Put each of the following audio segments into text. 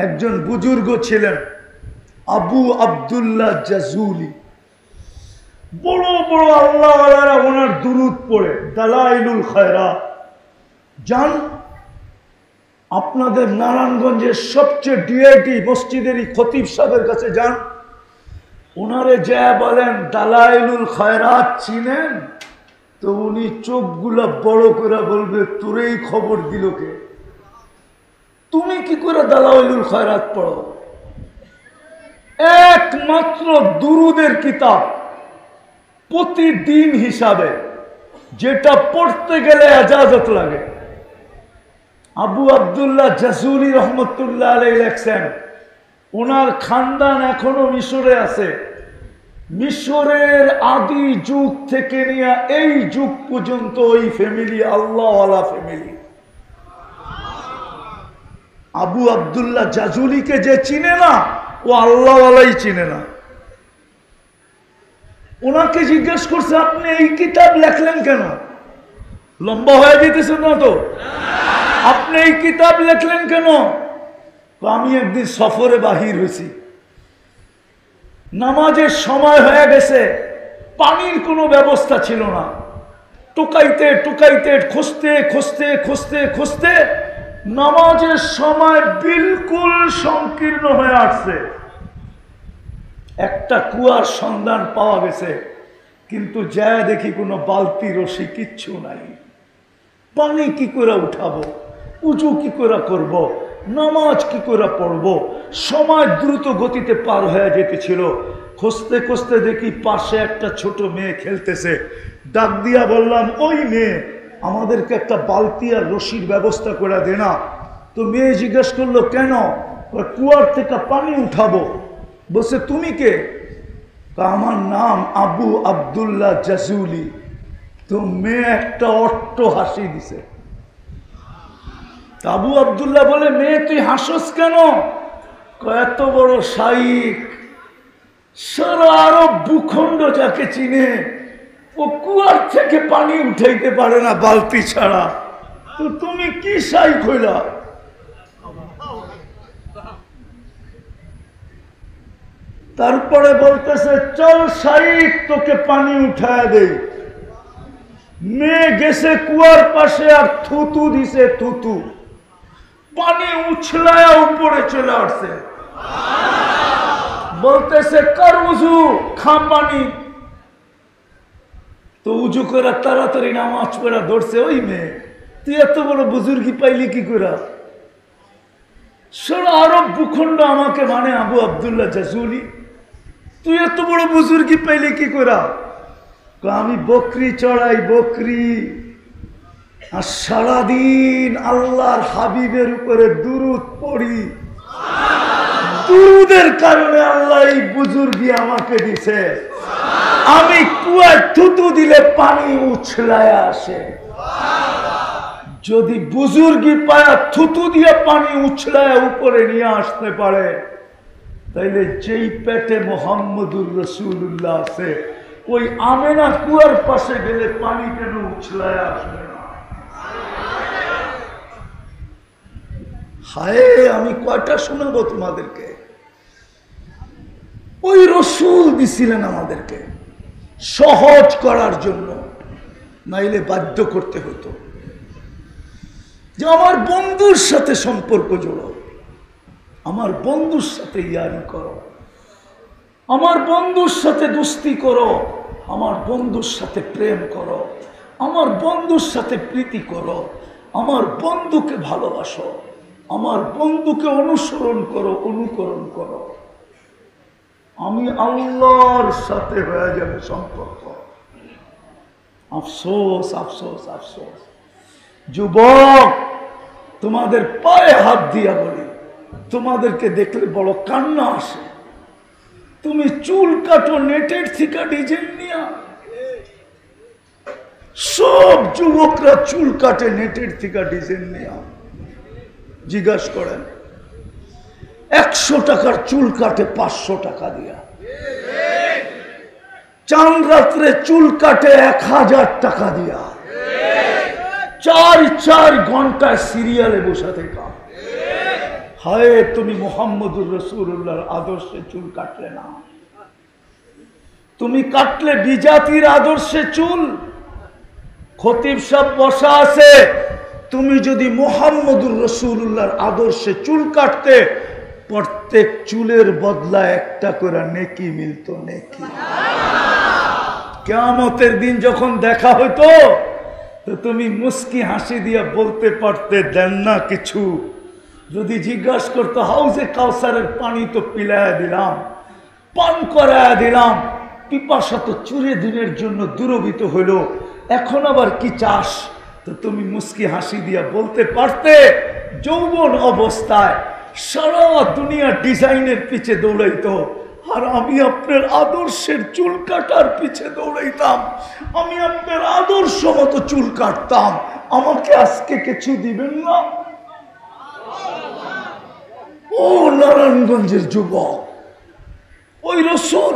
একজন বুজুর্গ ছিলেন আবু আব্দুল্লাহ জাজুলি। বড় বড় আল্লাহওয়ালারা ওনার দুরুদ পড়ে, দালাইলুল খায়রাত। যান আপনাদের নারায়ণগঞ্জের সবচেয়ে ডিআইটি মসজিদেরই খতিব সাহেবের কাছে যান, ওনারে যা বলেন দালাইলুল খায়রাত চিনেন? তো উনি চোখগুলা বড় করে বলবে, তোরেই খবর দিল কে? তুমি কি করে দালাইলুল খায়রাত পড়ো? একমাত্র দুরুদের কিতাব প্রতিদিন হিসাবে, যেটা পড়তে গেলে এজাজত লাগে। আবু আব্দুল্লাহ জাজুলি রহমতুল্লাহ আলাইহি লেখছেন, ওনার খানদান এখনো মিশরে আছে। মিশরের আদি যুগ থেকে নিয়ে এই যুগ পর্যন্ত ওই ফ্যামিলি আল্লাহওয়ালা ফ্যামিলি। আবু আব্দুল্লাহ জাজুলিকে যে চিনে না, ও আল্লাহওয়ালাই চিনে না। ওনাকে জিজ্ঞেস করছে, আপনি এই কিতাব লেখলেন কেন? লম্বা হয়ে যেতেছে না তো? আপনি এই কিতাব লেখলেন কেন? আমি একদিন সফরে বাহির হয়েছি, নামাজের সময় হয়ে গেছে, পানির কোনো ব্যবস্থা ছিল না। টুকাইতে টুকাইতে খুঁজতে খুঁজতে খুঁজতে খুঁজতে নামাজের সময় বিলকুল সংকীর্ণ হয়ে আসছে। একটা কুয়ার সন্ধান পাওয়া গেছে, কিন্তু যা দেখি কোনো বালতি রশি কিচ্ছু নাই। পানি কি করে উঠাবো, উজু কি করে করব, নামাজ কি করে পড়ব? সময় দ্রুত গতিতে পার হয়ে যেতেছিল। খুঁজতে খুঁজতে দেখি পাশে একটা ছোট মেয়ে খেলতেছে। ডাক দিয়া বললাম, ওই মেয়ে, আমাদেরকে একটা বালতি আর রশির ব্যবস্থা করে দে না। তো মেয়ে জিজ্ঞেস করলো, কেন? কুয়ার থেকে পানি উঠাবো। বলছে, তুমি কে? আমার নাম আবু আব্দুল্লাহ জাজুলি। তো মেয়ে একটা অট্ট হাসি দিছে। আবু আব্দুল্লাহ বলে, মেয়ে তুই হাসস কেন? এত বড় শাইখ, সারা আরব ভূখণ্ড যাকে চিনে, ও কুয়ার থেকে পানি উঠাইতে পারে না বালতি ছাড়া। তো তুমি কি শাইখ হইলা? তারপরে বলতেছে, চল শাইখ, তোকে পানি উঠায় দেই। মেয়ে গেছে কুয়ার পাশে আর থুতু দিছে, থুতু পানি উছলায় উপরে চলে আসছে। বলতেছে, কর উজু, খা পানি। তো উজু করে তাড়াতাড়ি নামাজ পড়া ধরছে। ওই মেয়ে, তুই এত বড় বুজুর্গি পাইলি কি করে? সারা আরব ভূখণ্ড আমাকে মানে আবু আব্দুল্লাহ জাজুলি, তুই এত বড় বুজুর্গি পাইলি কি করে? আমি বকরি চড়াই, বকরি, আর সারাদিন আল্লাহর হাবিবের উপরে দুরুদ পড়ি। দুরুদের কারণে আল্লাহ এই বুজুর্গি আমাকে দিছে। আমি কুয়ায় থুতু দিলে পানি উছলায় আসে। যদি বুজুর্গি পায়া থুতু দিয়ে পানি উছলায় উপরে নিয়ে আসতে পারে, তাইলে যেই পেটে মুহাম্মদুর রাসূলুল্লাহ আছে, ওই আমেনা কুয়ার পাশে গেলে পানি কেন উছলায় আসবে না? হায়, আমি কয়টা শোনাবো তোমাদেরকে? ওই রসুল দিছিলেন আমাদেরকে সহজ করার জন্য, নাইলে বাধ্য করতে হতো যে আমার বন্ধুর সাথে সম্পর্ক জোড়ো, আমার বন্ধুর সাথে ইয়ারি করো, আমার বন্ধুর সাথে দোস্তি করো, আমার বন্ধুর সাথে প্রেম করো, আমার বন্ধুর সাথে প্রীতি করো, আমার বন্ধুকে ভালোবাসো, আমার বন্ধুকে অনুসরণ করো, অনুকরণ করো। আমি আল্লাহর সাথে হয়ে যাবে সম্পর্ক। আফসোস, আফসোস, আফসোস। যুবক, তোমাদের পায়ে হাত দিয়া বলি, তোমাদেরকে দেখলে বড় কান্না আসে। তুমি চুল কাটো নেটের থেকে ডিজাইন নিয়া। সব যুবকরা চুল কাটে নেটের থেকে ডিজাইন নিয়া। জিজ্ঞাসা করেন, 100 টাকার চুল কাটে 500 টাকা দিয়া। চাঁদ রাত্রে চুল কাটে 1000 টাকা দিয়া। 4 ঘন্টায় সিরিয়ালে বসে থাকা। হায় তুমি মুহাম্মদুর রাসূলুল্লাহর আদর্শে চুল কাটলে না, তুমি কাটলে বিজাতির আদর্শে চুল। খতিব সাহেব বসা আছে, তুমি যদি মুহাম্মদুর রাসূলুল্লাহর আদর্শে চুল কাটতে, প্রত্যেক চুলের বদলা একটা করে নেকি মিলতো, নেকি। কিয়ামতের দিন যখন দেখা হইতো তো তুমি মুস্কি হাসি দিয়ে বলতে পারতে, দেন না কিছু। যদি জিজ্ঞাসা করতো হাউজে কাউসারের পানি তো পিলায়া দিলাম, পান করায়া দিলাম, পিপাসা তো চুরে দিনের জন্য দুরবিত হইল, এখন আবার কি চাস? তো তুমি মুস্কি হাসি দিয়া বলতে পারতে, যৌবন অবস্থায় সারা দুনিয়া ডিজাইনের পিছে দৌড়াইতো, আর আমি আপনার আদর্শের চুল কাটার পিছে দৌড়াইতাম, আমি আপনার আদর্শ মতো চুল কাটতাম, আমাকে আজকে কিছু দিবেন না? ও নারায়ণগঞ্জের যুবক, ওই রাসূল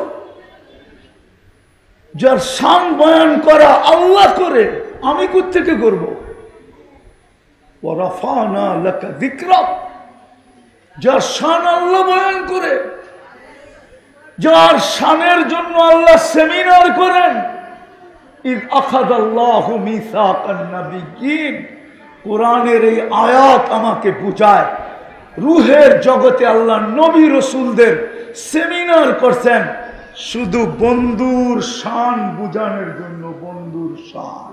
যার শান বয়ান করা আল্লাহ করে, আমি কোত্থেকে করব? ওয়া রাফা'না লাকা যিকরাক, যার শান আল্লাহ বয়ান করে, যার শানের জন্য আল্লাহ সেমিনার করেন। ইয আখাযাল্লাহু মিসাকান নাবিয়্যিন, কোরআনের এই আয়াত আমাকে বুঝায়, রূহের জগতে আল্লাহ নবী রাসূলদের সেমিনার করছেন শুধু বন্ধুর শান বুঝানোর জন্য। বন্ধুর শান,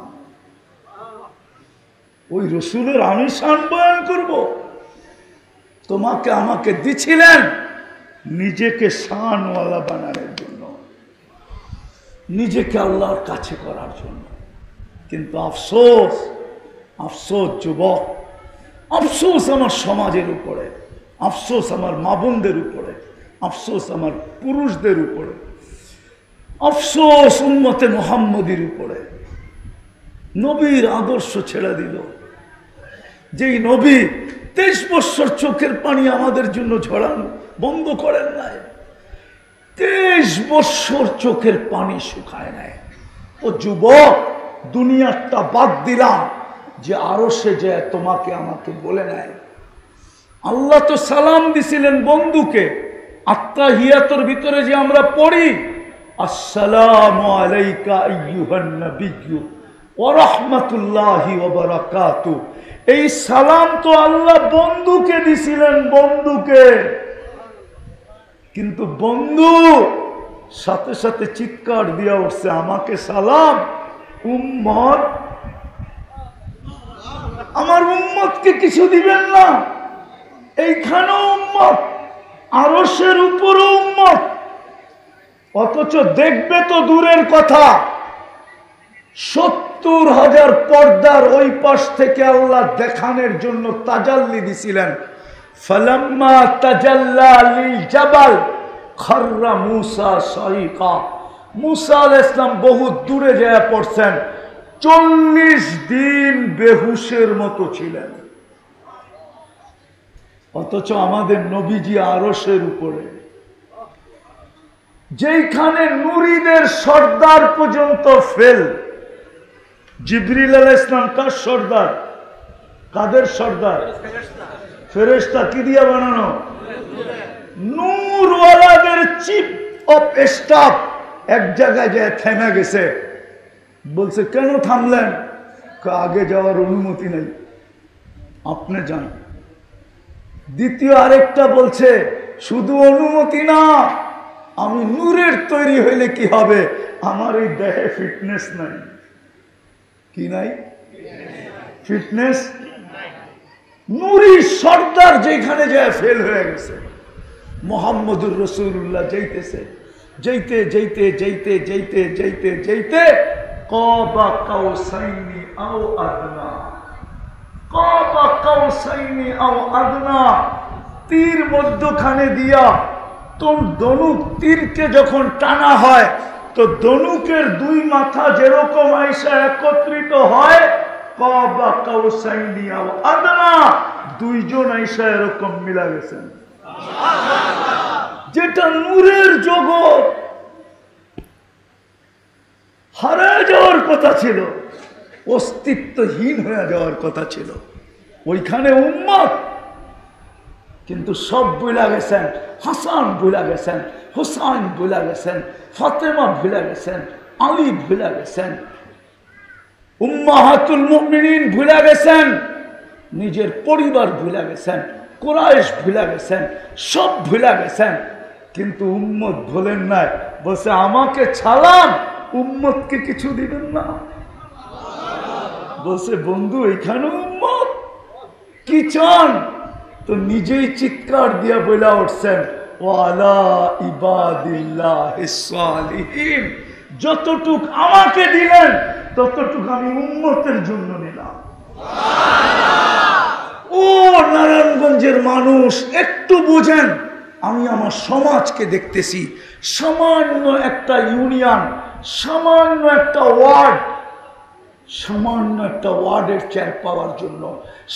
ওই রাসূলের আমি শান বয়ান করব? তোমাকে আমাকে দিছিলেন নিজেকে শানওয়ালা বানানোর জন্য, নিজেকে আল্লাহর কাছে করার জন্য। কিন্তু আফসোস, আফসোস যুবক, আফসোস আমার সমাজের উপরে, আফসোস আমার মা বোনদের উপরে, আফসোস আমার পুরুষদের উপরে, আফসোস উম্মতে মুহাম্মদীর উপরে। নবীর আদর্শ ছেড়ে দিল, যেই নবী 23 বছর চোখের পানি আমাদের জন্য ঝরানো বন্ধ করেন নাই, 23 বছর চোখের পানি শুকায় নাই। ও যুবক, দুনিয়াটা বাদ দিলাম, যে আরো সে যে তোমাকে আমাকে বলে নেয়। আল্লাহ তো সালাম দিছিলেন বন্ধুকে, আত্তাহিয়াতুর ভিতরে যে আমরা পড়ি, আসসালামু আলাইকা আইয়ুহান নাবিয়্যু ওয়া রাহমাতুল্লাহি ওয়া বারাকাতুহু, এই সালাম তো আল্লাহ বন্ধুকে দিছিলেন, বন্ধুকে। কিন্তু বন্ধু সাথে সাথে চিৎকার দিয়া উঠছে, আমাকে সালাম, উম্মত, আমার উম্মতকে কিছু দিবেন না? এইখানেও উম্মত, আরশের উপরও উম্মত, অথচ দেখবে তো দূরের কথা, 70,000 পর্দার ওই পাশ থেকে আল্লাহ দেখানোর জন্য তাজাল্লি দিছিলেন। ফালাম্মা তাজাল্লা লিল জাবাল খাররা মূসা সাইকা, মূসা আলাইহিস সালাম বহু দূরে যায় পড়ছেন, 40 দিন বেহুশের মতো ছিলেন। অথচ আমাদের নবীজি আরশের উপরে, যেখানে নূরীদের সর্দার পর্যন্ত ফেল। জিবরিল আলাইহিস সালাম কার সর্দার? কাদের সর্দার? ফেরেশতা। কি দিয়ে বানানো? নূরওয়ালাদের চিফ অফ স্টাফ এক জায়গায় যায় থেমে গেছে, বলছে কেন থামলেন? আগে যাওয়ার অনুমতি নেই, আপনি যান। দ্বিতীয় আরেকটা বলছে শুধু অনুমতি না, আমি নূরের তৈরি হইলে কি হবে, আমার এই দেহে ফিটনেস নাই। কি নাই? ফিটনেস। নূরি সর্দার যেখানে যায় ফেল হয়ে গেছে। মুহাম্মদুর রাসূলুল্লাহ যাইতেছে, যাইতে যাইতে যাইতে যাইতে যাইতে যাইতে কাবা কাউসাইনি আও আদনা, কাবা কাউসাইনি আও আদনা, তীর মধ্যখানে দিয়া তোর ধনুক তীরকে যখন টানা হয় তো ধনুকের দুই মাথা যেরকম আইসা একত্রিত হয়, কাবা কাউসাইনি আও আদনা, দুইজন আইসা এরকম মিলা গেছেন। যেটা নূরের জগৎ, হারিয়ে যাওয়ার কথা ছিল, অস্তিত্বহীন হয়ে যাওয়ার কথা ছিল, ওইখানে উম্মত কিন্তু সব ভুলা গেছেন, হাসান ভুলা গেছেন, হুসাইন ভুলা গেছেন, ফাতেমা ভুলা গেছেন, আলী ভুলা গেছেন, উম্মাহাতুল মুমিনিন ভুলা গেছেন, নিজের পরিবার ভুলা গেছেন, কুরাইশ ভুলা গেছেন, সব ভুলা গেছেন। কিন্তু উম্মত ভুলেন নাই। বলছে আমাকে ছাড়ান, উম্মতকে কিছু দিবেন না। বলছে বন্ধু এখানে উম্মত কি চান? তো নিজেই চিৎকার দিয়া বইলা উঠছেন ওয়ালা ইবাদিল্লাহিস সালিহিন, যতটুক আমাকে দিলেন ততটুক আমি উম্মতের জন্য নিলাম। ও নারায়ণগঞ্জের মানুষ একটু বুঝেন, আমি আমার সমাজকে দেখতেছি, সামান্য একটা ইউনিয়ন, সামান্য একটা ওয়ার্ড, সামান্য একটা ওয়ার্ডের চেয়ার পাওয়ার জন্য,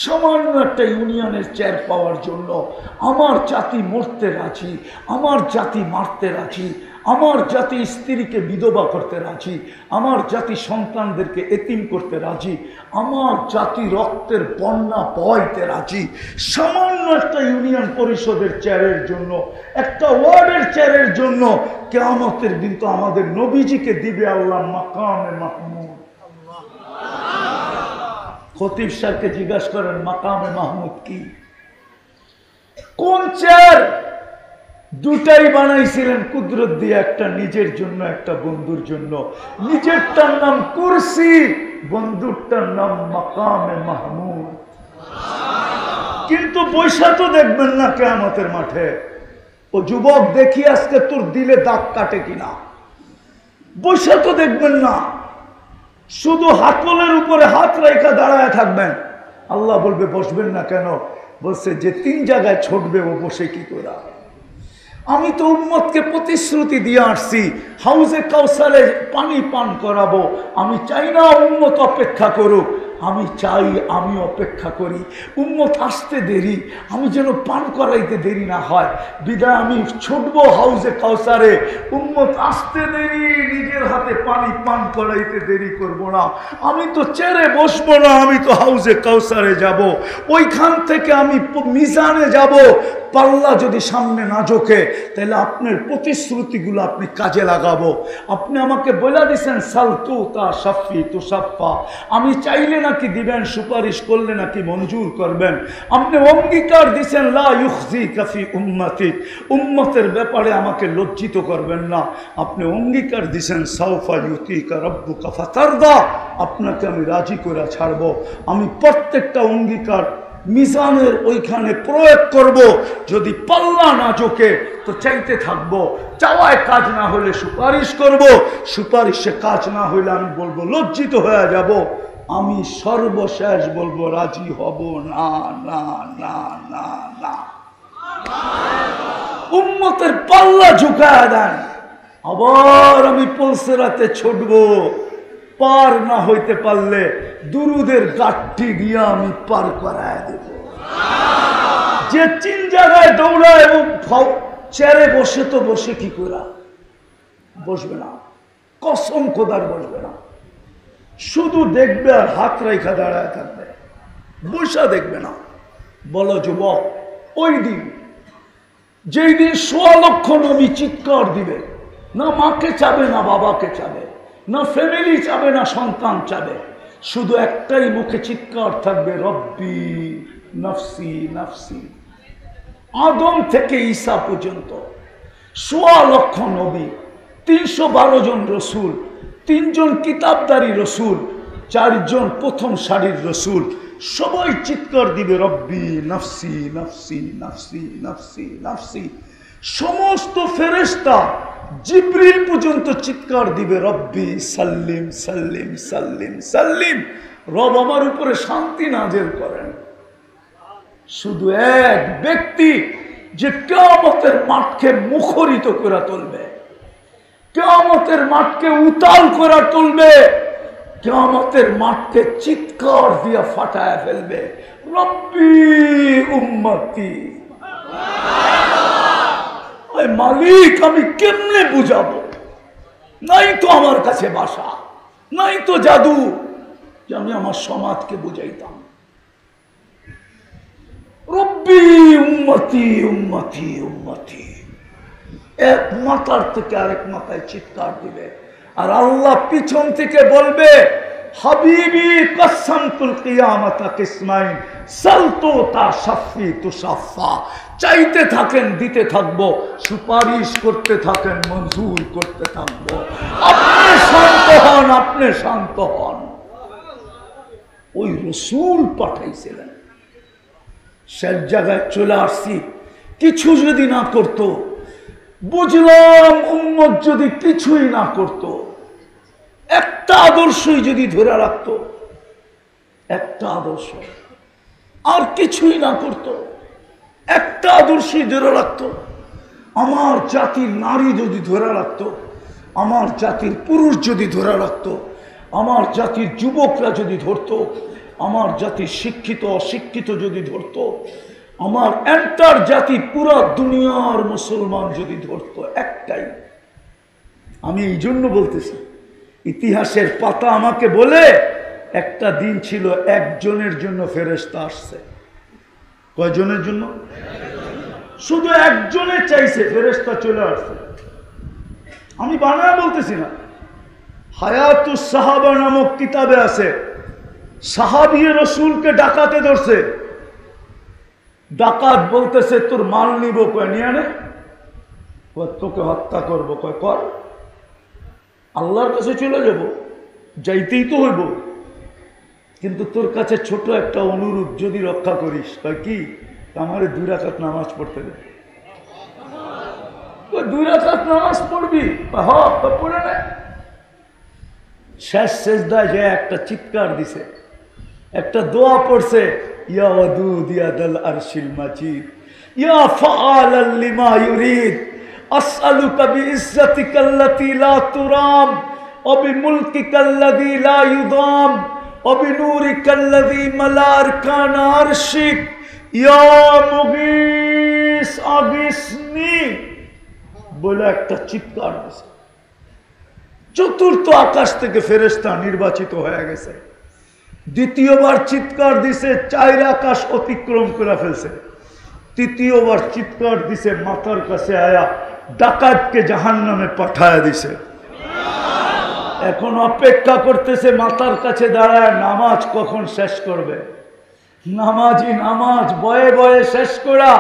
সামান্য একটা ইউনিয়নের চেয়ার পাওয়ার জন্য আমার জাতি মরতে রাজি, আমার জাতি মারতে রাজি, আমার জাতি স্ত্রীকে বিধবা করতে রাজি, আমার জাতি সন্তানদেরকে এতিম করতে রাজি, আমার জাতি রক্তের বন্যা বইতে রাজি। সামান্য একটা ইউনিয়ন পরিষদের চেয়ারের জন্য, একটা ওয়ার্ডের চেয়ারের জন্য কিয়ামতের দিন তো আমাদের নবীজিকে দিবে আল্লাহ মাকামে মাহমুদ। খতিব সাহেবকে জিজ্ঞাসা করেন মাকামে মাহমুদ কি, কোন চেয়ার? দুটাই বানাইছিলেন কুদরত দিয়ে, একটা নিজের জন্য, একটা বন্ধুর জন্য। নিজেরটার নাম কুরসি, বন্ধুরটার নাম মাকামে মাহমুদ। কিন্তু বৈশা তো দেখবেন না কিয়ামতের মাঠে। ও যুবক দেখি আজকে তোর দিলে দাগ কাটে কিনা, বৈশা তো দেখবেন না, শুধু হাতলের উপরে হাত রেখা দাঁড়ায় থাকবেন। আল্লাহ বলবে বসবেন না কেন? বলছে যে 3 জায়গায় ছুটবে ও বসে কি করে? আমি তো উম্মতকে প্রতিশ্রুতি দিয়ে আসছি হাউজে কাউসারে পানি পান করাবো। আমি চাই না উম্মত অপেক্ষা করুক, আমি চাই আমি অপেক্ষা করি। উম্মত আসতে দেরি, আমি যেন পান করাইতে দেরি না হয়, বিদায় আমি ছুটবো হাউজে কাউসারে। উম্মত আসতে দেরি, নিজের হাতে পানি পান করাইতে দেরি করব না। আমি তো চেয়ারে বসবো না, আমি তো হাউজে কাউসারে যাব। ওইখান থেকে আমি মিজানে যাব। পাল্লা যদি সামনে না ঝোঁকে তাহলে আপনার প্রতিশ্রুতিগুলো আপনি কাজে লাগাবো। আপনি আমাকে বলে দিয়েছেন সালতু তা সাফি তু সাফা, আমি চাইলে নাকি দিবেন, সুপারিশ করলে নাকি মঞ্জুর করবেন। আপনি অঙ্গীকার দিয়েছেন লা ইউখজিকা ফি উম্মতিক, উম্মতের ব্যাপারে আমাকে লজ্জিত করবেন না। আপনি অঙ্গীকার দিয়েছেন সাউফা ইউতিকা রাব্বুকা ফাতারদা, আপনাকে আমি রাজি করে ছাড়বো। আমি প্রত্যেকটা অঙ্গীকার মিজানের ওইখানে প্রয়োগ করব। যদি পাল্লা না ঝোঁকে তো চাইতে থাকবো, চাওয়ায় কাজ না হলে সুপারিশ করব, সুপারিশে কাজ না হলে আমি বলবো লজ্জিত হয়ে যাব। আমি সর্বশেষ বলবো রাজি হব না না না না না। উম্মতের পাল্লা ঝুঁকায় দেন, আবার আমি পলসেরাতে ছুটবো। পার না হইতে পারলে দুরুদের গাঠটি দিয়ে আমি পার করায় দেব। যে 3 জায়গায় দৌড়ায় এবং চেয়ারে বসে তো বসে কি করে? বসবে না, কসম খোদার বসবে না। শুধু দেখবে আর হাত রেখা দাঁড়ায় থাকবে, বসা দেখবে না। বলো যুবক, ওই দিন যেই দিন 1.25 লক্ষ নবী চিৎকার দিবে, না মাকে চাবে না বাবাকে চাবে, না ফ্যামিলি চাবে না সন্তান চাবে, শুধু একটাই মুখে চিৎকার থাকবে রব্বি নফসি নফসি। আদম থেকে ঈসা পর্যন্ত 1.25 লক্ষ নবী, 312 জন রসুল, 3 জন কিতাবদারি রসুল, 4 জন প্রথম সারির রসুল, সবাই চিৎকার দিবে রব্বি নফসি নফসি নফসি নফসি নফসি। সমস্ত ফেরেশতা জিবরিল পর্যন্ত চিৎকার দিবে রব্বি সাল্লিম সাল্লিম সাল্লিম সাল্লিম, রব আমার উপরে শান্তি নাযিল করেন। শুধু এক ব্যক্তি যে কিয়ামতের মাঠকে মুখরিত করে তুলবে, কিয়ামতের মাঠকে উতাল করে তুলবে, কিয়ামতের মাঠকে চিৎকার দিয়ে ফাটায় ফেলবে রব্বি উম্মতি। মালিক আমি কেমনে বুঝাবো? নাই তো আমার কাছে ভাষা, নাই তো জাদু যে আমি আমার সমাজকে বুঝাইতাম। রব্বি রব্বি উম্মতি উম্মতি উম্মতি, এক মাথার থেকে আরেক মাথায় চিৎকার দিবে। আর আল্লাহ পিছন থেকে বলবে, হাবিবি কসমতুল কিয়ামাতা কিসমাইন সালতু তাশাফি তুশাফা। চাইতে থাকেন, দিতে থাকবো, সুপারিশ করতে থাকেন, মঞ্জুর করতে থাকবো। আপনি শান্ত হন, আপনি শান্ত হন। ওই রসুল পাঠাইছিলেন, সব জায়গায় চলে আসছি। কিছু যদি না করত, বুঝলাম উম্মত যদি কিছুই না করত, একটা আদর্শই যদি ধরে রাখত, একটা আদর্শ, আর কিছুই না করত, একটা আদর্শই ধরে রাখত, আমার জাতির নারী যদি ধরে রাখত, আমার জাতির পুরুষ যদি ধরে রাখত, আমার জাতির যুবকরা যদি ধরত, আমার জাতির শিক্ষিত অশিক্ষিত যদি ধরত, আমার এন্টার জাতি পুরা দুনিয়ার মুসলমান যদি ধরত, একটাই। আমি এই জন্য বলতেছি, ইতিহাসের পাতা আমাকে বলে একটা দিন ছিল একজনের জন্য ফেরেশতা আসছে। কয়জনের জন্য? শুধু একজনের চাইছে, ফেরেশতা চলে আসছে। আমি বানায় বলতেছি না, হায়াতুস সাহাবা নামক কিতাবে আছে, সাহাবী রসুলকে ডাকাতে ধরছে। ডাকাত বলতেছে, তোর মাল নিব, কয় নিয়ে আনে, তোকে হত্যা করবো, কয় কর, আল্লাহর কাছে চলে যাব, যাইতেই তো হইব, কিন্তু তোর কাছে ছোট একটা অনুরোধ, যদি রক্ষা করিস। কয় কি? আমারে 2 রাকাত নামাজ পড়তে দে। 2 রাকাত নামাজ পড়বি? হ্যাঁ, পড়ে না। শেষ সেজদায় যে একটা চিৎকার দিছে, একটা দোয়া পড়ছে, ইয়া ওয়াদুদ ইয়া দাল আরশিল মাজিদ ইয়া ফাআলাল লিমা ইউরিদ আসআলুকা বিইজ্জাতিকাল্লাতী লা তুরাম ওয়া বিমুলকিকাল্লাযী লা ইউদাম ওয়া বিনূরিকাল্লাযী মালা আরকান আরশিক ইয়া মুগীস আগিসনি বলে একটা চিৎকার দিছে। চতুর্থ আকাশ থেকে ফেরেশতা নির্বাচিত হয়ে গেছে। দ্বিতীয়বার চিৎকার দিছে, 4 আকাশ অতিক্রম করে ফেলছে। তৃতীয়বার চিৎকার দিছে, মাথার কাছে আয়া ডাকাতকে জাহান্নামে পাঠায় দিছে। এখন অপেক্ষা করতেছে, মাথার কাছে দাঁড়ায় নামাজ কখন শেষ করবে। নামাজি নামাজ বয়ে বয়ে শেষ করা,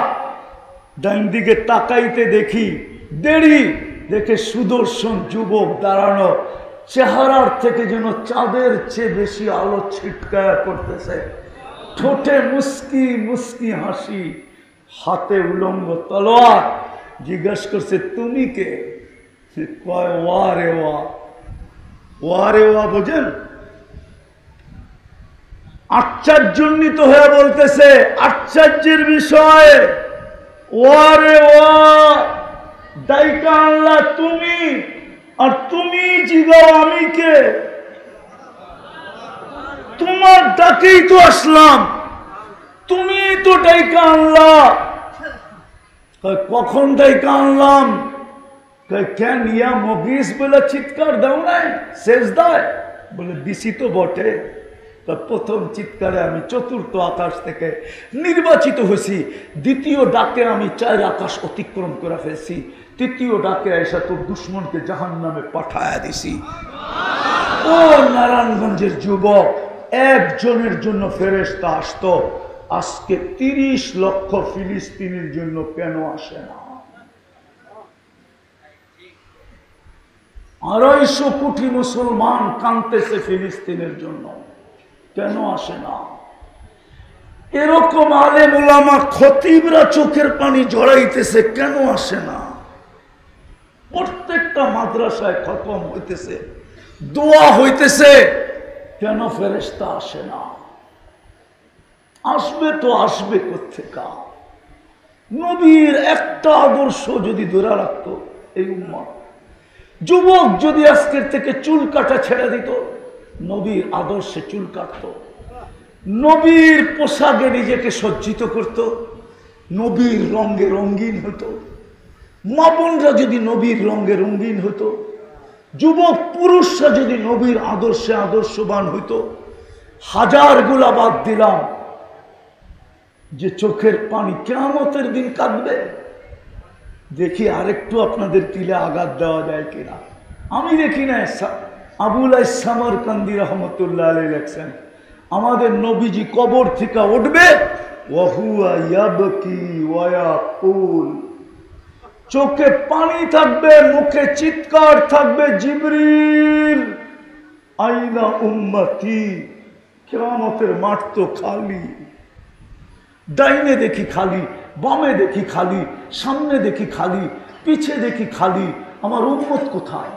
ডান দিকে তাকাইতে দেখি দেরি, দেখে সুদর্শন যুবক দাঁড়ানো, চেহারার থেকে যেন চাঁদের চেয়ে বেশি আলো ছিটকায়া পড়তেছে, ঠোঁটে মুস্কি মুস্কি হাসি, হাতে উলঙ্গ তলোয়ার। জিজ্ঞেস করছে, তুমি কে? কয় ওয়া রে ওয়া। ওয়া রে ওয়া বোঝেন? আশ্চর্যান্বিত হয়ে বলতেছে, আশ্চর্যের বিষয়, ওয়া রে ওয়া, ডাইকা আল্লাহ তুমি, আর তুমি জিগাও আমি কে? তোমার ডাকেই তো আসলাম, তুমি তো ডাইকা আনলা। কখন ডাইকা আনলাম? কেন ইয়া মগিস বলে চিৎকার দাও নাই সেজদায়? বলে দিছি তো বটে। প্রথম চিৎকারে আমি 4র্থ আকাশ থেকে নির্বাচিত হয়েছি, দ্বিতীয় ডাকে আমি 4 আকাশ অতিক্রম করে ফেলছি, তৃতীয় ডাকে এসে তোর দুশ্মনকে জাহান্নামে পাঠায়া দিছি। ও নারায়ণগঞ্জের যুবক, একজনের জন্য ফেরেশতা আসতো, আজকে 30 লক্ষ ফিলিস্তিনের জন্য কেন আসে না? 250 কোটি মুসলমান কাঁদতেছে ফিলিস্তিনের জন্য, কেন আসে না? এরকম আলেম ওলামা খতিবরা চোখের পানি জড়াইতেছে, কেন আসে না? প্রত্যেকটা মাদ্রাসায় খতম হইতেছে, দোয়া হইতেছে, কেন ফেরেশতা আসে না? আসবে তো আসবে কোত্থেকা? নবীর একটা আদর্শ যদি ধরে রাখতো এই উম্মত, যুবক যদি আজকের থেকে চুল কাটা ছেড়ে দিত, নবীর আদর্শে চুল কাটতো, নবীর পোশাকে নিজেকে সজ্জিত করত, নবীর রঙে রঙিন হতো, মা বোনরা যদি নবীর রঙে রঙিন হতো, যুবক পুরুষরা যদি নবীর আদর্শে আদর্শবান হইতো, হাজারগুলা বাদ দিলাম, যে চোখের পানি কিয়ামতের দিন কাঁদবে। দেখি আরেকটু আপনাদের তিলে আঘাত দেওয়া যায় কিনা। আমি দেখি না, আবুল সামরকান্দি রহমতুল্লাহ আলাইহি লেখছেন, আমাদের নবীজি কবর থেকে উঠবে, ওয়াহুয়া ইয়াবকি ওয়া ইয়াকুল, চোখে পানি থাকবে, মুখে চিৎকার থাকবে, জিবরিল আইনা উম্মতি। কিয়ামতের মাঠ তো খালি, ডাইনে দেখি খালি, বামে দেখি খালি, সামনে দেখি খালি, পিছে দেখি খালি। আমার উম্মত কোথায়?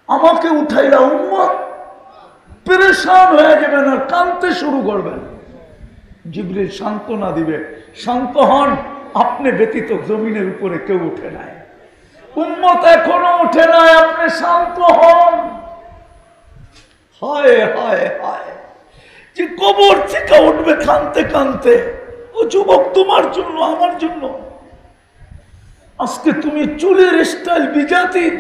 আমাকে উঠাইলা উম্মত, পেরেশান হয়ে যাবেন আর কাঁদতে শুরু করবেন। জিবরিল সান্ত্বনা দিবে, শান্ত হন, আপনি ব্যতীত জমিনের উপরে কেউ উঠে নাই, উম্মত এখনো উঠে নাই, আপনি শান্ত হন। হায় হায় হায়, যে কবর থেকে উঠবে কাঁদতে কাঁদতে। ও যুবক, তোমার জন্য, আমার জন্য। আজকে তুমি চুলের স্টাইল বিজাতির,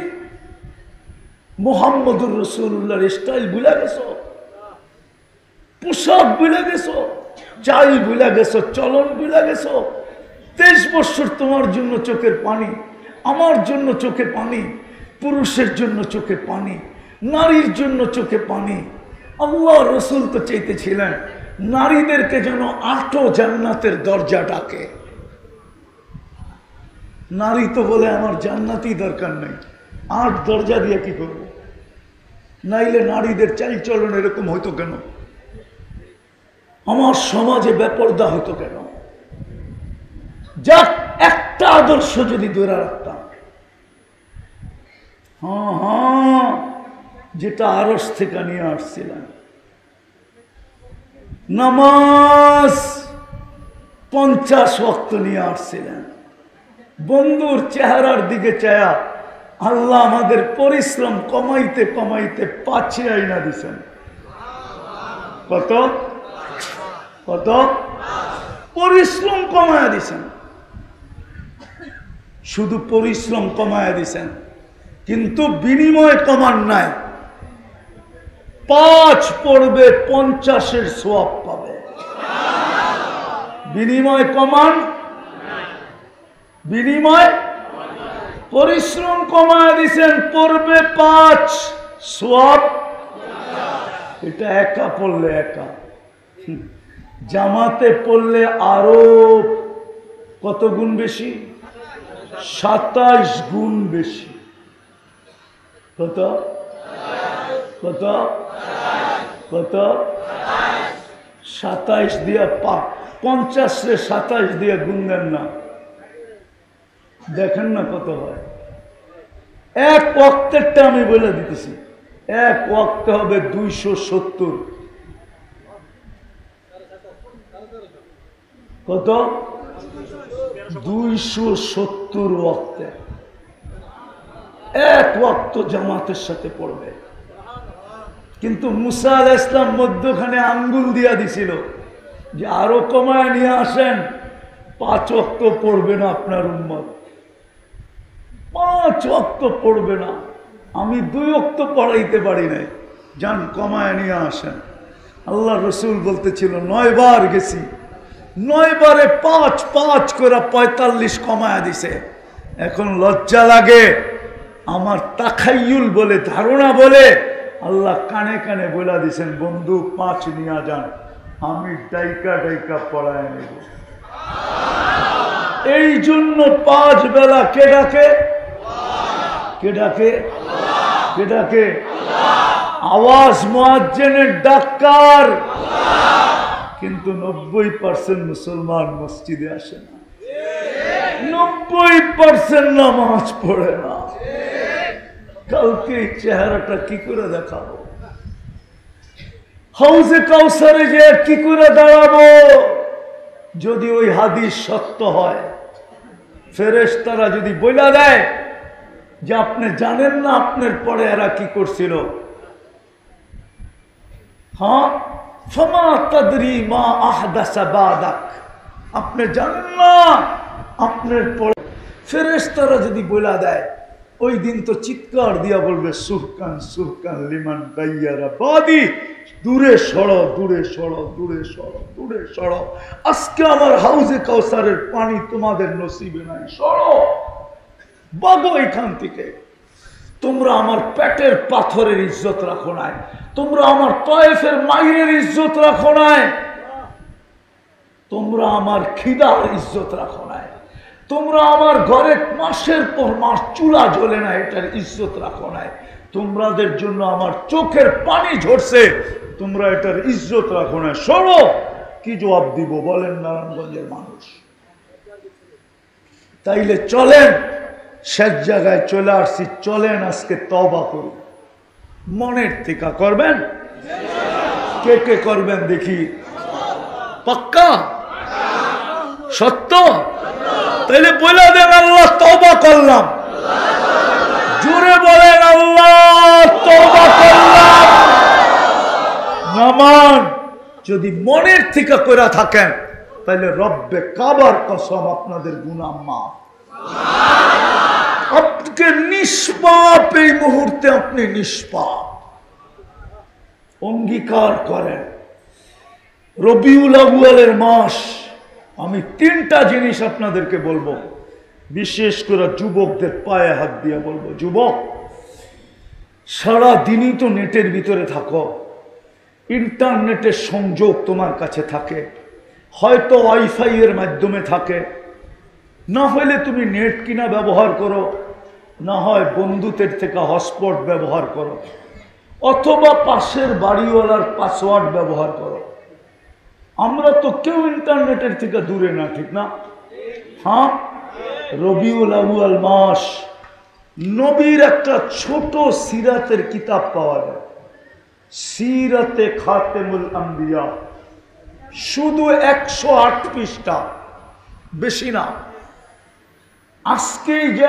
মুহাম্মদুর রাসূলুল্লাহর স্টাইল ভুলে গেছো, পোশাক ভুলে গেছো, চাল ভুলে গেছো, চলন ভুলে গেছো। 23 বছর তোমার জন্য চোখের পানি, আমার জন্য চোখে পানি, পুরুষের জন্য চোখে পানি, নারীর জন্য চোখে পানি। আল্লাহ রসুল তো চাইতেছিলেন নারীদেরকে যেন 8 জান্নাতের দরজা ডাকে। নারী তো বলে আমার জান্নাতই দরকার নেই, 8 দরজা দিয়ে কি করবো? নাইলে নারীদের চাল চলন এরকম হইতো কেন? আমার সমাজে বেপরদা হতো কেন? যাক, একটা আদর্শ যদি ধরে রাখতাম, হ্যাঁ, যেটা আরশ থেকে নিয়ে আসছিলাম, নামাজ 50 ওয়াক্ত নিয়ে আসছিলেন। বন্ধুর চেহারার দিকে চায়া আল্লাহ আমাদের পরিশ্রম কমাইতে কমাইতে 5 আইনা দিছেন। কত কত পরিশ্রম কমায়া দিছেন, শুধু পরিশ্রম কমায়া দিছেন, কিন্তু বিনিময় কমান নাই। 5 পড়বে 50-এর সওয়াব পাবে। বিনিময় কমান, বিনিময় পরিশ্রম কমায়া দিছেন, পড়বে 5, সওয়াব। এটা একা পড়লে একা, জামাতে পড়লে আরো কত গুণ বেশি? 27 গুণ বেশি। কত কত কত? 27 দিয়া 50-রে 27 দিয়ে গুণ দেন না, দেখেন না কত হয়। এক ওয়াক্তেরটা আমি বলে দিতেছি, এক ওয়াক্তে হবে 270। কত? 270 ওয়াক্তে এক ওয়াক্ত জামাতের সাথে পড়বে। কিন্তু মুসা আলাইহিস সালাম মধ্যখানে আঙ্গুল দিয়া দিছিল যে আরো কমায় নিয়ে আসেন, 5 ওয়াক্ত পড়বে না আপনার উম্মত, 5 ওয়াক্ত পড়বে না। আমি 2 ওয়াক্ত পড়াইতে পারি নাই, যান কমায় নিয়ে আসেন। আল্লাহ রসুল বলতেছিল 9 বার গেছি, 9 বারে 5 করে 45 কমায়া দিছে। এখন লজ্জা লাগে, আমার তাখাইয়ুল বলে, ধারণা বলে আল্লাহ কানে কানে বলে দিছেন, বন্ধু 5 নিয়ে যান, আমি ডাইকা ডাইকা পড়ায় নেব। এই জন্য 5 বেলা কে ডাকে? কে ডাকে? কে ডাকে? আওয়াজ মুয়াজ্জিনের ডাক্তার, কিন্তু 90% মুসলমান মসজিদে আসে না, 90% নামাজ পড়ে না। কালকে চেহারাটা কি করে দেখাবো? হাউজে কাউসারে যে কি করে দাঁড়াবো? যদি ওই হাদিস সত্য হয়, ফেরেশতারা যদি বইলা দেয় যে আপনি জানেন না আপনার পরে এরা কি করছিল, হ্যাঁ, ফামা তাদরি মা আহদাসা বাদাক, আপনি জানেন না আপনার পরে, ফেরেশতারা যদি বইলা দেয়, ওই দিন তো চিৎকার দিয়া বলবে সুহকান সুহকান লিমান গাইয়ারা বাদি, দূরে সরো, দূরে সরো, দূরে সরো, দূরে সরো। আজকে আমার হাউজে কাউসারের পানি তোমাদের নসিবে নাই, সরো, বাগো এখান থেকে। তোমরা আমার পেটের পাথরের ইজ্জত রাখো নাই, তোমরা আমার তয়েফের মাইরের ইজ্জত রাখো নাই, তোমরা আমার খিদার ইজ্জত রাখো নাই, তোমরা আমার ঘরে মাসের পর মাস চুলা জ্বলে না এটার ইজ্জত রাখো নাই, তোমাদের জন্য আমার চোখের পানি ঝরছে, তোমরা এটার ইজ্জত রাখো না, সরো। কি জবাব দিব বলেন নারায়ণগঞ্জের মানুষ? তাইলে চলেন, শেষ জায়গায় চলে আসছি, চলেন আজকে তওবা করুন। মনের থেকে করবেন? কে কে করবেন দেখি? পাক্কা? সত্য? তাইলে বলে দেন আল্লাহ তওবা করলাম। জোরে বলেন আল্লাহ তওবা করলাম। নামান যদি মনের থেকে করে থাকেন তাহলে রব্বে কাবার কসম আপনাদের গুনাহ মাফ। আপনি নিষ্পাপ, এই মুহূর্তে আপনি নিষ্পাপ। অঙ্গীকার করেন রবিউল আউয়ালের মাস। আমি তিনটা জিনিস আপনাদেরকে বলবো, বিশেষ করে যুবকদের পায়ে হাত দিয়ে বলবো। যুবক, সারা দিনই তো নেটের ভিতরে থাকো, ইন্টারনেটের সংযোগ তোমার কাছে থাকে, হয়তো ওয়াইফাই এর মাধ্যমে থাকে, না হলে তুমি নেট কিনা ব্যবহার করো, না হয় বন্ধুদের থেকে হটস্পট ব্যবহার করো, অথবা পাশের বাড়িওয়ালার পাসওয়ার্ড ব্যবহার করো। আমরা তো কেউ ইন্টারনেটের থেকে দূরে না, ঠিক না? হ্যাঁ, রবিউল আউয়াল মাস, নবীর একটা ছোট সিরাতের কিতাব পাওয়া যায়, সিরাতে খাতেমুল আম্বিয়া, শুধু 108 পৃষ্ঠা, বেশি না। আজকে যে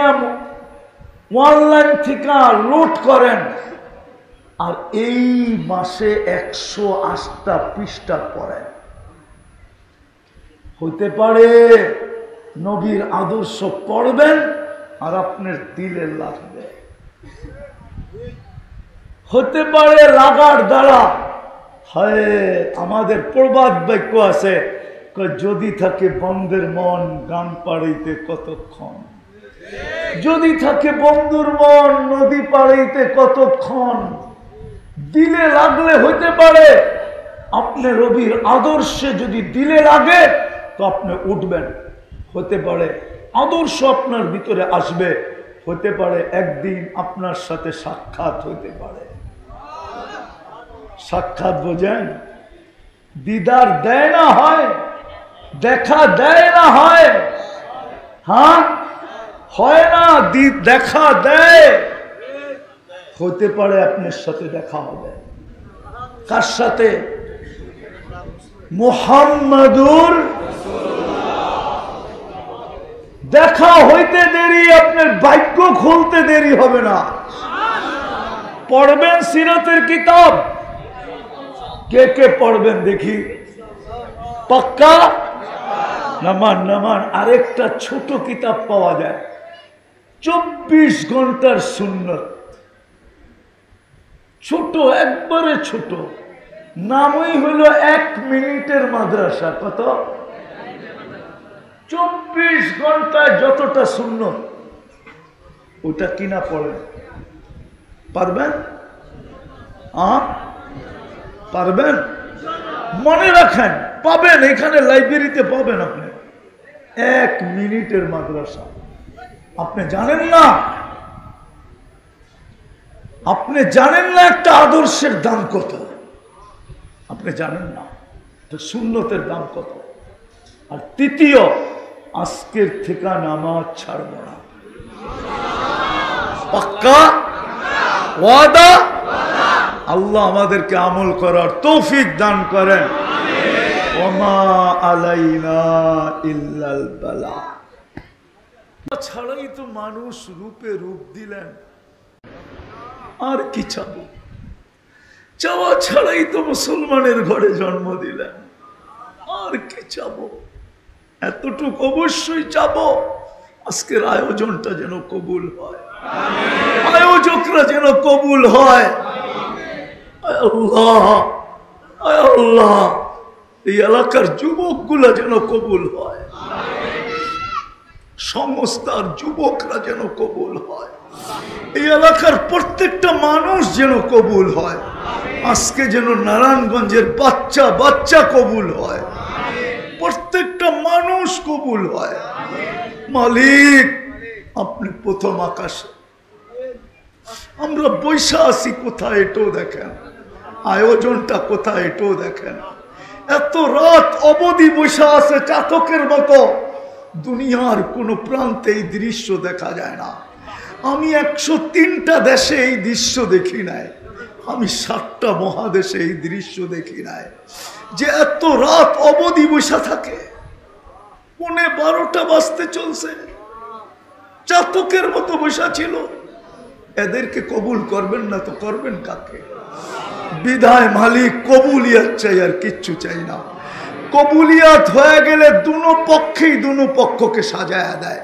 অনলাইন থেকে লোড করেন, আর এই মাসে 108টা পৃষ্ঠা পড়েন। হইতে পারে নবীর আদর্শ পড়বেন আর আপনার দিলে লাগবে, হতে পারে লাগার দ্বারা। হয় আমাদের প্রবাদ বাক্য আছে, যদি থাকে বন্ধের মন গান পাড়াইতে কতক্ষণ, যদি থাকে বন্ধুর মন নদী পাড়াইতে কতক্ষণ। দিলে লাগলে হইতে পারে আপনি রবির আদর্শে যদি দিলে লাগে তো আপনি উঠবেন, হতে পারে আদর্শ আপনার ভিতরে আসবে, হতে পারে একদিন আপনার সাথে সাক্ষাৎ হইতে পারে। সাক্ষাৎ বোঝেন? দিদার দেয় না হয়, দেখা দেয় না হয়, হ্যাঁ হয় না, দেখা দেয়। হতে পারে আপনার সাথে দেখা হবে। কার সাথে? মুহাম্মাদুর। দেখা হইতে দেরি, আপনার ভাগ্য খুলতে দেরি হবে না। পড়বেন সিরাতের কিতাব। কে কে পড়বেন দেখি? পাক্কা? নামান নামান। আরেকটা ছোট কিতাব পাওয়া যায়, 24 ঘন্টার সুন্নত। ছোট, একবারে ছোট, নামই হলো 1 মিনিটের মাদ্রাসা। কত? 24 ঘন্টায় যতটা সুন্নত, ওটা কিনা পড়েন। পারবেন? পারবেন? মনে রাখেন, পাবেন, এখানে লাইব্রেরিতে পাবেন আপনি। 1 মিনিটের মাদ্রাসা। আপনি জানেন না, আপনি জানেন না একটা আদর্শের দাম কত, আপনি জানেন না তো সুন্নতের দাম কত। আর তৃতীয়, আজকের থেকে নামাজ ছাড়ব না। পাক্কা? ওয়াদা? আল্লাহ আমাদেরকে আমল করার তৌফিক দান করেন। ওমা আলাইনা ইল্লাল বালা। ছাড়াই তো মানুষ রূপে রূপ দিলেন, আর কি চাবো? চাওয়া ছাড়াই তো মুসলমানের ঘরে জন্ম দিলেন, আর কি চাবো? এতটুকু অবশ্যই চাবো, আজকের আয়োজনটা যেন কবুল হয়, আয়োজকরা যেন কবুল হয়। আল্লাহ, আয় আল্লাহ, এই এলাকার যুবকগুলা যেন কবুল হয়, সংস্থার যুবকরা যেন কবুল হয়, এই এলাকার প্রত্যেকটা মানুষ যেন কবুল হয়। আজকে যেন নারায়ণগঞ্জের বাচ্চা বাচ্চা কবুল হয়, প্রত্যেকটা মানুষ কবুল হয়। মালিক, আপনি প্রথম আকাশে, আমরা বৈশা আছি কোথায় এটাও দেখেন, আয়োজনটা কোথায় এটাও দেখেন। এত রাত অবধি বৈশা আছে চাতকের মতো, দুনিয়ার কোনো প্রান্তে এই দৃশ্য দেখা যায় না। আমি 103টা দেশে এই দৃশ্য দেখি নাই, আমি 7টা মহাদেশে এই দৃশ্য দেখি নাই, যে এত রাত অবধি বৈশা থাকে। 12:15 বাজতে চলছে, চাতকের মতো বৈশা ছিল। এদেরকে কবুল করবেন না তো করবেন কাকে? বিধায় মালিক কবুলিয়াত চাই, আর কিচ্ছু চাই না। কবুলিয়াত হয়ে গেলে দুনো পক্ষকে সাজায়া দেয়।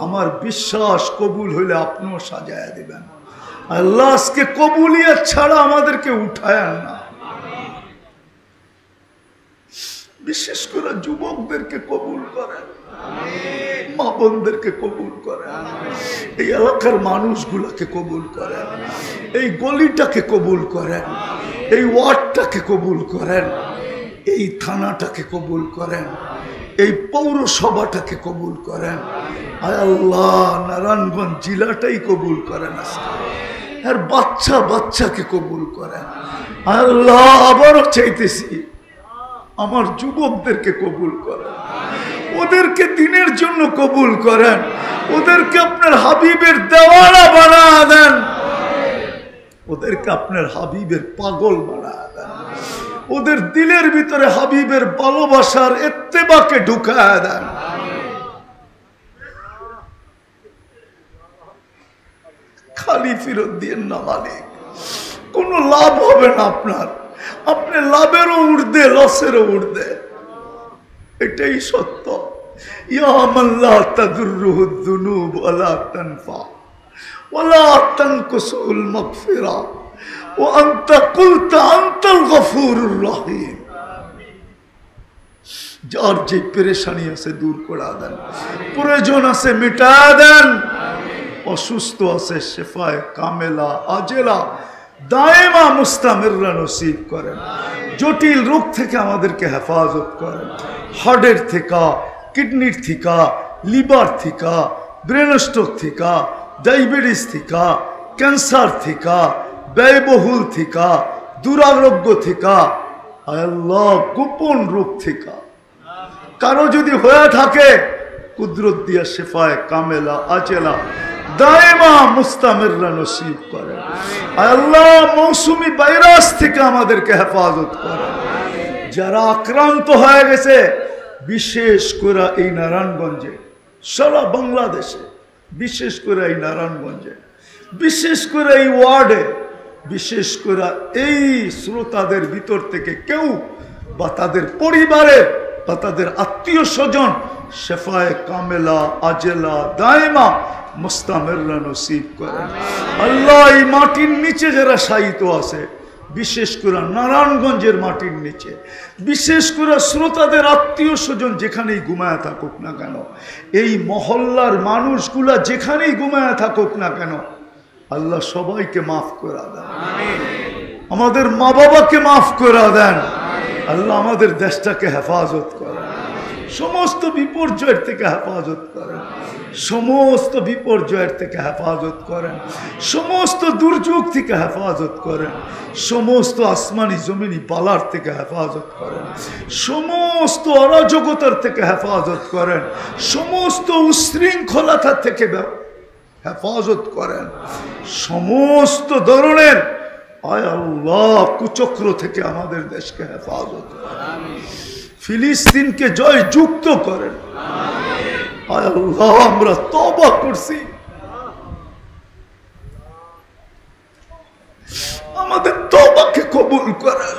আমার বিশ্বাস কবুল হইলে আপনিও সাজায়া দিবেন। আল্লাহ আজকে কবুলিয়াত ছাড়া আমাদেরকে উঠায় না। বিশেষ করে যুবকদেরকে কবুল করেন, মা বোনদেরকে কবুল করেন, এই এলাকার মানুষগুলোকে কবুল করেন, এই গলিটাকে কবুল করেন, এই ওয়ার্ডটাকে কবুল করেন, এই থানাটাকে কবুল করেন, এই পৌরসভাটাকে কবুল করেন। আয় আল্লাহ, নারায়ণগঞ্জ জেলাটাই কবুল করেন আজকে, আর বাচ্চাকে কবুল করেন। আল্লাহ আবারও চাইতেছি, আমার যুবকদেরকে কবুল করেন, ওদেরকে দিনের জন্য কবুল করেন, ওদেরকে আপনার হাবিবের দেওয়ানা বানায় দেন, ওদেরকে আপনার হাবিবের পাগল বানায় দেন, ওদের দিলের ভিতরে হাবিবের ভালোবাসার ইত্তেবাকে ঢুকায় দেন। খালি ফিরত দিয়েন না মালিক, কোনো লাভ হবে না আপনার, আপনি লাভেরও উর্ধে লসেরও উর্ধে, এটাই সত্য। ইয়া মান লা তাদুররুহু যুনুব ওয়ালা তানফা ওয়ালা তানকুসুল মাগফিরা ওয়া আনতা কুলতা আনতাল গফুরুর রহিম। যার যে পেরেশানি আছে দূর করে দেন, প্রয়োজন আছে মিটা দেন, অসুস্থ আছে শেফায়ে কামেলা আজেলা দায়েমা মুস্তামিররা নসিব করেন। জটিল রোগ থেকে আমাদেরকে হেফাজত করেন, হার্টের থেকে, কিডনির থেকে, লিভার থেকে, ব্রেন স্ট্রোক থেকে, ডায়াবেটিস থেকে, ক্যান্সার থেকে, ব্যয়বহুল থেকে, দুরারোগ্য থেকে, আল্লাহ গোপন রোগ থেকে কারো যদি হয়ে থাকে, কুদরত দিয়া শেফায়ে কামেলা আজেলা দায়েমা মুস্তামিররা নসিব করেন। আল্লাহ মৌসুমি ভাইরাস থেকে আমাদেরকে হেফাজত করেন। যারা আক্রান্ত হয়ে গেছে, বিশেষ করে এই নারায়ণগঞ্জে, সারা বাংলাদেশে, বিশেষ করে এই নারায়ণগঞ্জে, বিশেষ করে এই ওয়ার্ডে, বিশেষ করে এই শ্রোতাদের ভিতর থেকে কেউ বা তাদের পরিবারের বা তাদের আত্মীয় স্বজন শেফায়ে কামেলা আজেলা দায়েমা মুস্তামিররা নসিব করেন। আল্লাহ এই মাটির নিচে যারা শায়িত আছে, বিশেষ করে নারায়ণগঞ্জের মাটির নিচে, বিশেষ করে শ্রোতাদের আত্মীয় স্বজন যেখানেই ঘুমায় থাকুক না কেন, এই মহল্লার মানুষগুলা যেখানেই ঘুমায় থাকুক না কেন, আল্লাহ সবাইকে মাফ করে দেন, আমাদের মা বাবাকে মাফ করে দেন। আল্লাহ আমাদের দেশটাকে হেফাজত করেন, সমস্ত বিপর্যয়ের থেকে হেফাজত করেন, সমস্ত বিপর্যয়ের থেকে হেফাজত করেন, সমস্ত দুর্যোগ থেকে হেফাজত করেন, সমস্ত আসমানি জমিনি বালার থেকে হেফাজত করেন, সমস্ত অরাজকতার থেকে হেফাজত করেন, সমস্ত উশৃঙ্খলতা থেকে হেফাজত করেন, সমস্ত ধরনের আয় আল্লাহ কুচক্র থেকে আমাদের দেশকে হেফাজত করেন, ফিলিস্তিনকে জয় যুক্ত করেন। আয় আল্লাহ আমরা তওবা করছি, আমাদের তওবাকে কবুল করেন।